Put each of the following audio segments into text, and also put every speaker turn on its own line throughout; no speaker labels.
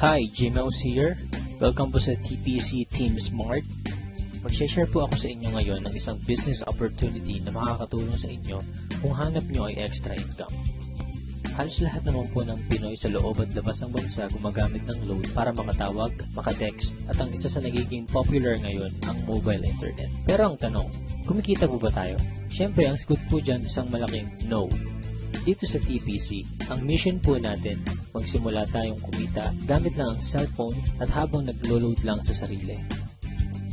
Hi, Gmaus here. Welcome po sa TPC Team Smart. Mag-share po ako sa inyo ngayon ng isang business opportunity na makakatulong sa inyo kung hanap nyo ay extra income. Halos lahat naman po ng Pinoy sa loob at labas ng bansa gumagamit ng load para makatawag, makatext, at ang isa sa nagiging popular ngayon ang mobile internet. Pero ang tanong, kumikita po ba tayo? Siyempre, ang sagot po dyan isang malaking no. Dito sa TPC, ang mission po natin, magsimula tayong kumita gamit lang ang cellphone at habang naglo-load lang sa sarili.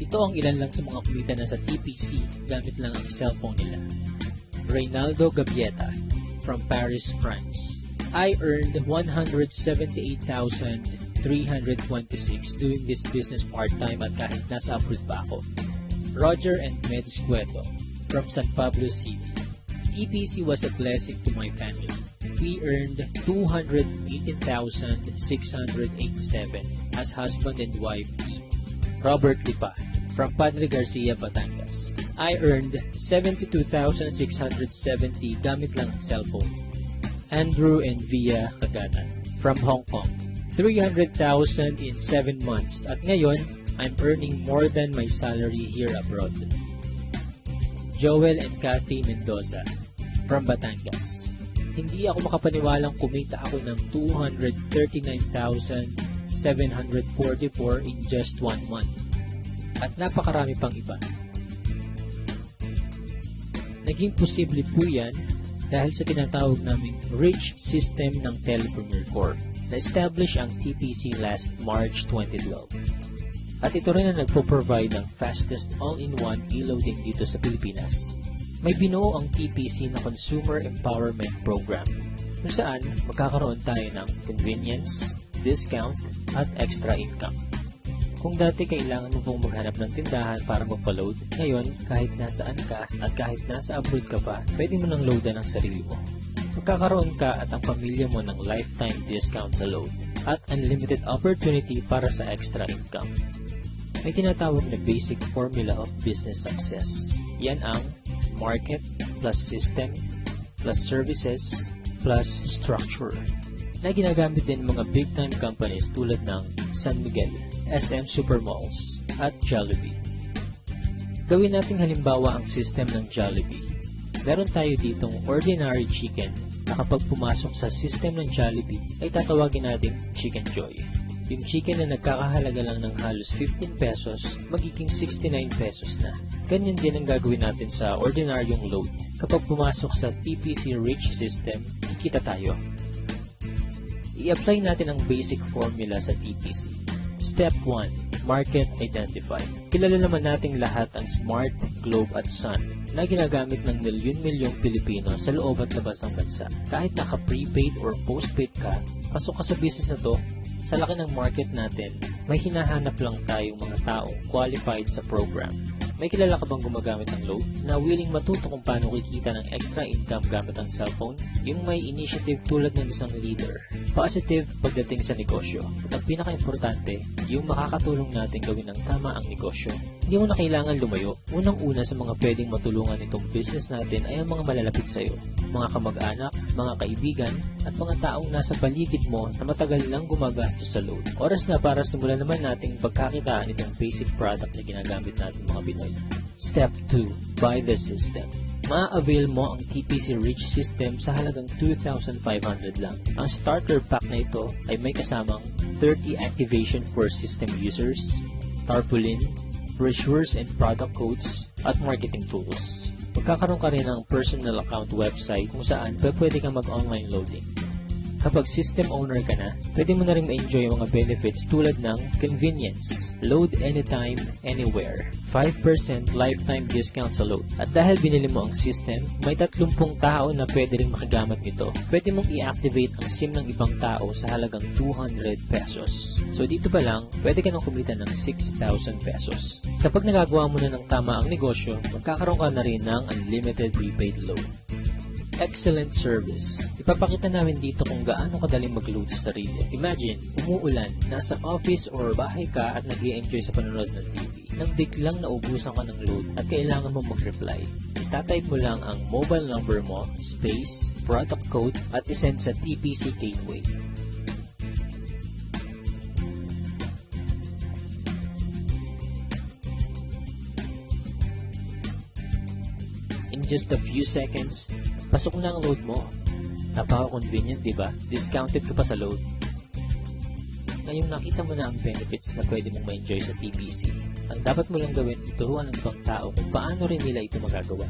Ito ang ilan lang sa mga kumita na sa TPC gamit lang ang cellphone nila. Reynaldo Gabieta from Paris, France. I earned 178,326 doing this business part-time at kahit nasa abroad pa ako. Roger and Meds Cueto from San Pablo City. TPC was a blessing to my family. We earned 218,687 as husband and wife team. Robert Lipa from Padre Garcia, Batangas. I earned 72,670 gamit lang ang cellphone. Andrew and Via Kagatan from Hong Kong. 300,000 in 7 months at ngayon, I'm earning more than my salary here abroad. Joel and Kathy Mendoza from Batangas. Hindi ako makapaniwalang kumita ako ng 239,744 in just 1 month. At napakarami pang iba. Naging posible po yan dahil sa tinatawag naming Rich System ng Telepreneur Corp. Na-establish ang TPC last March 2012. At ito rin ang nagpo-provide ng fastest all-in-one e-loading dito sa Pilipinas. May binuo ang TPC na Consumer Empowerment Program kung saan magkakaroon tayo ng convenience, discount, at extra income. Kung dati kailangan mo pong maghanap ng tindahan para magpa-load, ngayon kahit nasaan ka at kahit nasa abroad ka pa, pwede mo nang loadan ang sarili mo. Magkakaroon ka at ang pamilya mo ng lifetime discount sa load at unlimited opportunity para sa extra income. May tinatawag na basic formula of business success. Yan ang market plus system plus services plus structure na ginagamit din mga big-time companies tulad ng San Miguel, SM Supermalls, at Jollibee. Gawin nating halimbawa ang system ng Jollibee. Meron tayo ditong ordinary chicken na kapag pumasok sa system ng Jollibee ay tatawagin natin Chicken Joy. Yung chicken na nagkakahalaga lang ng halos 15 pesos, magiging 69 pesos na. Ganyan din ang gagawin natin sa ordinaryong load. Kapag pumasok sa TPC Rich System, kikita tayo. I-apply natin ang basic formula sa TPC. Step 1. Market Identify. Kilala naman nating lahat ang Smart, Globe at Sun na ginagamit ng milyon-milyong Pilipino sa loob at labas ng bansa. Kahit naka-prepaid or postpaid ka, pasok ka sa business na to, sa laki ng market natin, may hinahanap lang tayong mga taong qualified sa program. May kilala ka bang gumagamit ng load na willing matuto kung paano kikita ng extra income gamit ang cellphone? Yung may initiative tulad ng isang leader. Positive pagdating sa negosyo. At ang pinaka-importante, yung makakatulong natin gawin ng tama ang negosyo. Hindi mo na kailangan lumayo. Unang-una sa mga pwedeng matulungan itong business natin ay ang mga malalapit sa iyo. Mga kamag-anak, mga kaibigan, at mga taong nasa paligid mo na matagal lang gumagastos sa load. Oras na para simulan naman nating pagkakitaan itong basic product na ginagamit natin mga Pinoy. Step 2. Buy the system. Ma-avail mo ang TPC Rich System sa halagang 2,500 lang. Ang starter pack na ito ay may kasamang 30 activation for system users, tarpaulin, brochures and product codes, at marketing tools. Magkakaroon ka rin ng personal account website kung saan pwede kang mag-online loading. Kapag system owner ka na, pwede mo na rin ma-enjoy ang mga benefits tulad ng convenience, load anytime, anywhere, 5% lifetime discount sa load. At dahil binili mo ang system, may 30 tao na pwede rin makagamit nito. Pwede mong i-activate ang SIM ng ibang tao sa halagang 200 pesos. So dito pa lang, pwede ka nang kumita ng 6,000 pesos. Kapag nagagawa mo na ng tama ang negosyo, magkakaroon ka na rin ng unlimited prepaid load. Excellent service. Ipapakita namin dito kung gaano kadaling mag-load sa sarili. Imagine, umuulan, nasa office or bahay ka at nag-i-enjoy sa panonood ng TV. Nang biglang naubusan ka ng load at kailangan mo mag-reply. Itatype mo lang ang mobile number mo, space, product code at isend sa TPC Gateway. In just a few seconds, pasok na ang load mo. Napaka-convenient, di ba? Discounted ka pa sa load. Ngayong nakita mo na ang benefits na pwede mong ma-enjoy sa TPC, ang dapat mo lang gawin, ituruan ng ibang tao kung paano rin nila ito magagawa.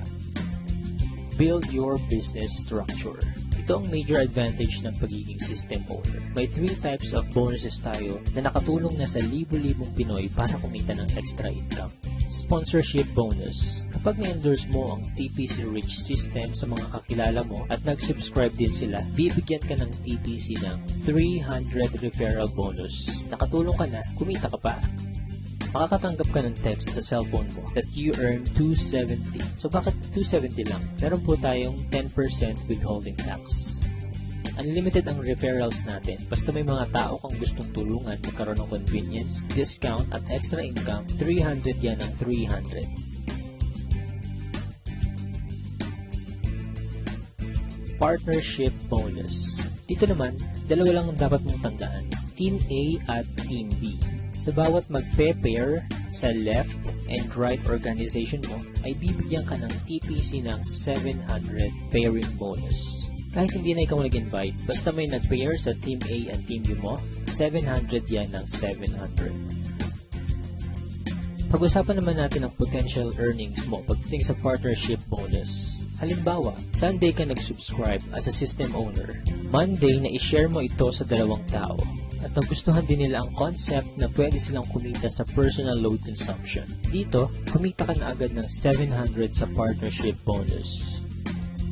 Build your business structure. Ito ang major advantage ng pagiging system owner. May 3 types of bonuses tayo na nakatulong na sa libo-libong Pinoy para kumita ng extra income. Sponsorship bonus. Kapag na-endorse mo ang TPC Rich system sa mga kakilala mo at nag-subscribe din sila, bibigyan ka ng TPC ng 300 referral bonus. Nakatulong ka na, kumita ka pa. Makakatanggap ka ng text sa cellphone mo that you earn 270. So bakit 270 lang? Meron po tayong 10% withholding tax. Unlimited ang referrals natin. Basta may mga tao kang gustong tulungan magkaroon ng convenience, discount at extra income, 300 yan ang 300. Partnership bonus. Dito naman, dalawa lang ang dapat mong tandaan. Team A at Team B. Sa bawat magpe-pair sa left and right organization mo, ay bibigyan ka ng TPC ng 700 pairing bonus. Kahit hindi na ikaw nag-invite, basta may nag-pair sa Team A and Team B mo, 700 yan ng 700. Pag-usapan naman natin ang potential earnings mo pagdating sa partnership bonus. Halimbawa, Sunday ka nag-subscribe as a system owner. Monday na i-share mo ito sa 2 tao. At nagustuhan din nila ang concept na pwede silang kumita sa personal load consumption. Dito, kumita ka na agad ng 700 sa partnership bonus.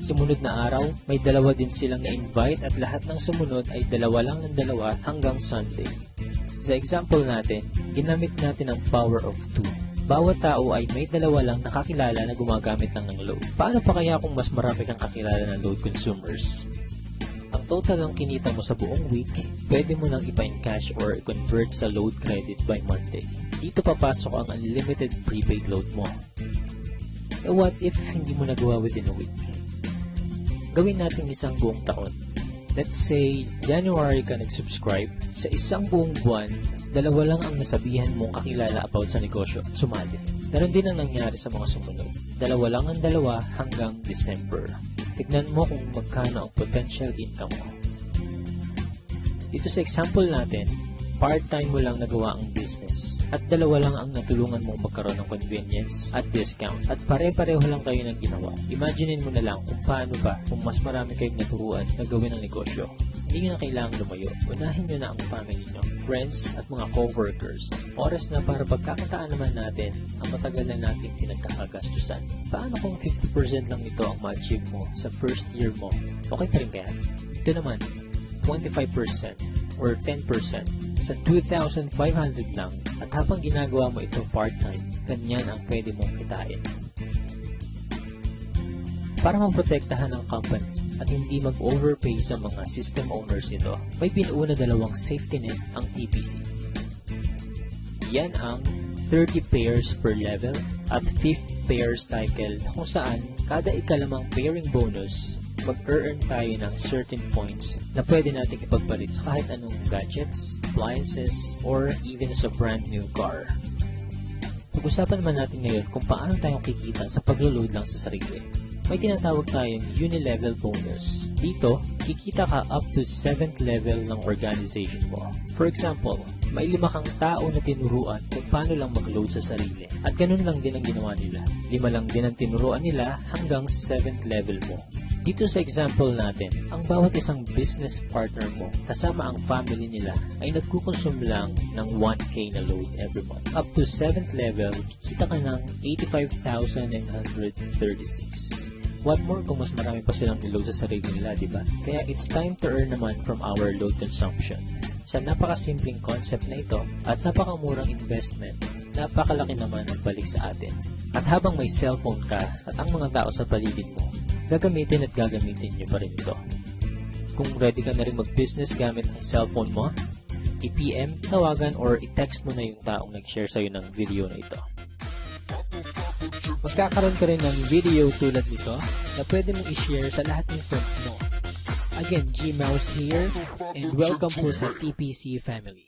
Sumunod na araw, may 2 din silang na-invite at lahat ng sumunod ay 2 lang ng 2 hanggang Sunday. Sa example natin, ginamit natin ang power of 2. Bawat tao ay may 2 lang nakakilala na gumagamit lang ng load. Paano pa kaya kung mas marami kang kakilala ng load consumers? Ang total ng kinita mo sa buong week, pwede mo nang ipa-encash or i-convert sa load credit by Monday. Dito papasok ang unlimited prepaid load mo. E what if hindi mo nagawa within a week? Gawin natin isang buong taon. Let's say, January ka nag-subscribe. Sa isang buong buwan, 2 lang ang nasabihan mong kakilala about sa negosyo at sumali. Meron din ang nangyari sa mga sumunod. 2 lang ang 2 hanggang December. Tignan mo kung magkano ang potential income mo. Dito sa example natin, part-time mo lang nagawa ang business at 2 lang ang natulungan mong magkaroon ng convenience at discount at pare-pareho lang kayo ng ginawa. Imaginein mo na lang kung paano ba kung mas marami kayong naturuan na gawin ang negosyo. Hindi nyo na kailangang lumayo. Unahin nyo na ang family nyo, friends at mga co-workers. Oras na para pagkakataan naman natin ang matagal na nating pinagkakagastusan. Paano kung 50% lang ito ang ma-achieve mo sa first year mo? Okay pa rin kaya? Ito naman, 25% or 10% sa 2,500 lang at habang ginagawa mo ito part-time, ganyan ang pwede mong kitain. Para maprotektahan ang company at hindi mag-overpay sa mga system owners nito, may pinuuna 2 safety net ang TPC. Yan ang 30 pairs per level at 5th pair cycle kung saan kada ikalimang pairing bonus, mag-earn tayo ng certain points na pwede natin ipagpalit sa kahit anong gadgets, appliances, or even sa brand new car. Pag-usapan naman natin ngayon kung paano tayo kikita sa paglo-load lang sa sarili. May tinatawag tayong uni-level bonus. Dito, kikita ka up to 7th level ng organization mo. For example, may 5 kang tao na tinuruan kung paano lang mag-load sa sarili. At ganun lang din ang ginawa nila. 5 lang din ang tinuruan nila hanggang 7th level mo. Dito sa example natin, ang bawat isang business partner mo kasama ang family nila ay nagkukonsume lang ng 1K na load every month. Up to 7th level, kikita ka ng 85,936. What more kung mas marami pa silang niload sa sarili nila, diba? Kaya it's time to earn naman from our load consumption. Sa napakasimpleng concept na ito at napakamurang investment, napakalaki naman ang balik sa atin. At habang may cellphone ka at ang mga tao sa paligid mo, gagamitin at gagamitin nyo pa rin ito. Kung ready ka na rin mag-business gamit ang cellphone mo, i-PM, tawagan, or i-text mo na yung taong nag-share sa'yo ng video na ito. Magkakaroon ka rin ng video tulad nito na pwede mong i-share sa lahat ng friends mo. Again, G-Mouse here, and welcome po sa TPC family.